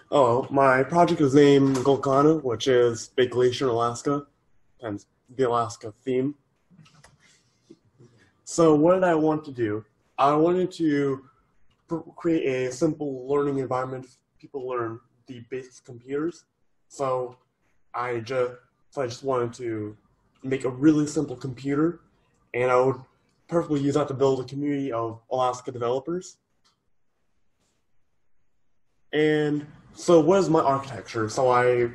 Oh, my project is named Gulkana, which is Big Glacier in Alaska, and the Alaska theme. So what did I want to do? I wanted to create a simple learning environment. People learn the basics of computers. So I just wanted to make a really simple computer, and I would perfectly use that to build a community of Alaska developers. And so what is my architecture? So I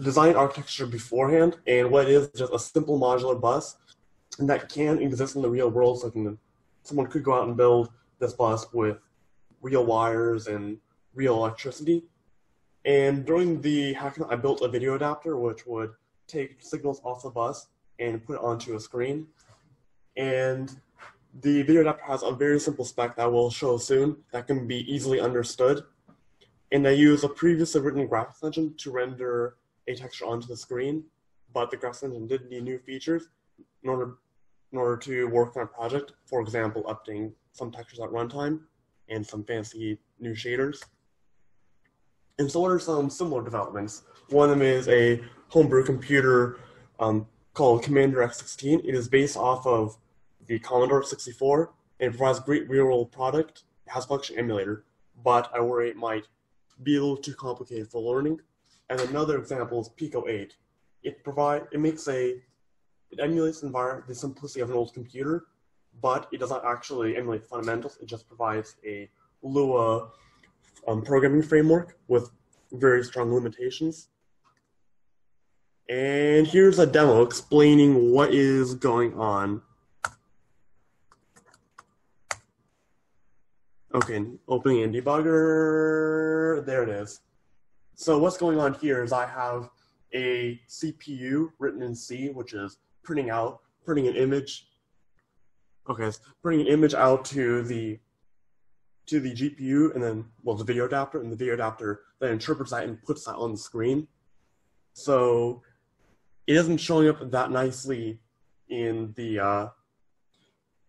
designed architecture beforehand, and what it is just a simple modular bus that can exist in the real world. So someone could go out and build this bus with real wires and real electricity. And during the hackathon, I built a video adapter which would take signals off the bus and put it onto a screen. And the video adapter has a very simple spec that we'll show soon that can be easily understood. And I use a previously written graphics engine to render a texture onto the screen, but the graphics engine did need new features in order to work on a project. For example, updating some textures at runtime and some fancy new shaders. And so what are some similar developments? One of them is a homebrew computer called Commander X16. It is based off of the Commodore 64, and it provides great real-world product. It has a function emulator, but I worry it might be a little too complicated for learning. And another example is Pico 8. It emulates the simplicity of an old computer, but it does not actually emulate the fundamentals. It just provides a Lua programming framework with very strong limitations. And here's a demo explaining what is going on. Okay, opening in debugger, there it is. So what's going on here is I have a CPU written in C, which is printing an image. Okay, it's printing an image out to the GPU, and then, well, the video adapter, and the video adapter then interprets that and puts that on the screen. So it isn't showing up that nicely in the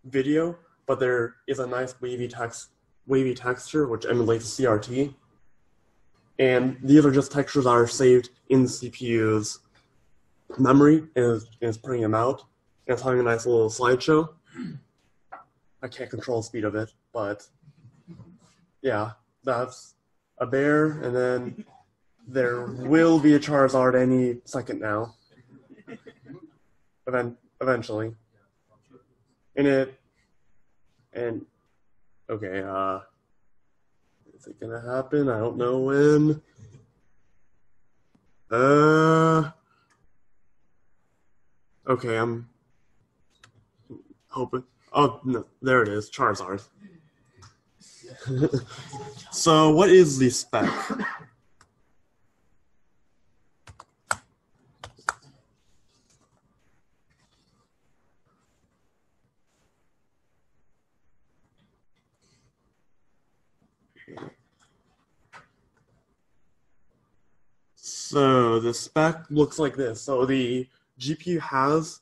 video, but there is a nice wavy texture which emulates CRT. And these are just textures that are saved in the CPU's memory, and it's printing them out. And it's having a nice little slideshow. I can't control the speed of it, but yeah, that's a bear, and then there will be a Charizard any second now. Eventually. Okay, is it gonna happen? I don't know when. Okay, I'm hoping. Oh, no, there it is, Charizard. So, what is the spec? So the spec looks like this. So the GPU has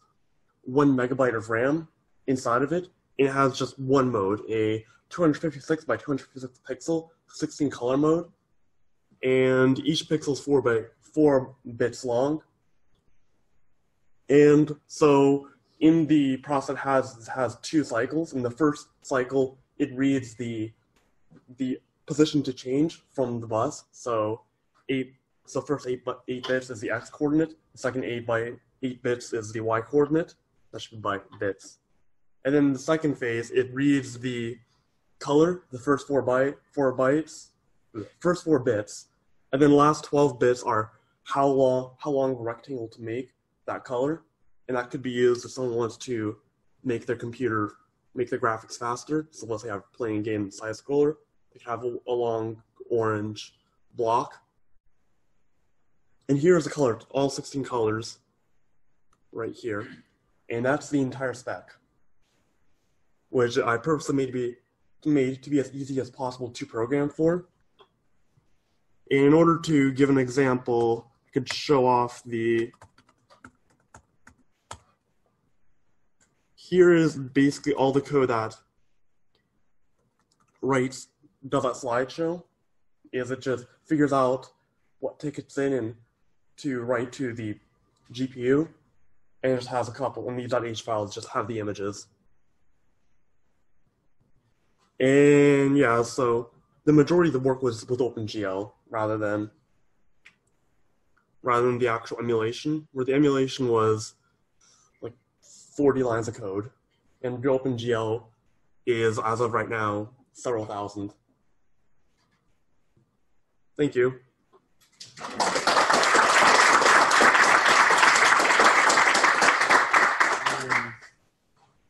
1 megabyte of RAM inside of it. It has just one mode, a 256 by 256 pixel, 16 color mode, and each pixel is 4 bits long. And so in the process it has 2 cycles. In the first cycle, it reads the position to change from the bus. So first 8 bits is the x coordinate. The second 8 by 8 bits is the y coordinate. That should be by bits. And then the second phase, it reads the color, the first 4 bits, and then the last 12 bits are how long a rectangle to make that color, and that could be used if someone wants to make their graphics faster. So let's say I'm playing a game side scroller, they have a long orange block. And here's the color, all 16 colors right here. And that's the entire spec, which I purposely made to be as easy as possible to program for. In order to give an example, I could show off here is basically all the code that does that slideshow. is it just figures out what tickets in and to write to the GPU, and it just has a couple, and these .h files just have the images. And yeah, so the majority of the work was with OpenGL rather than the actual emulation, where the emulation was like 40 lines of code, and the OpenGL is, as of right now, several thousand. Thank you.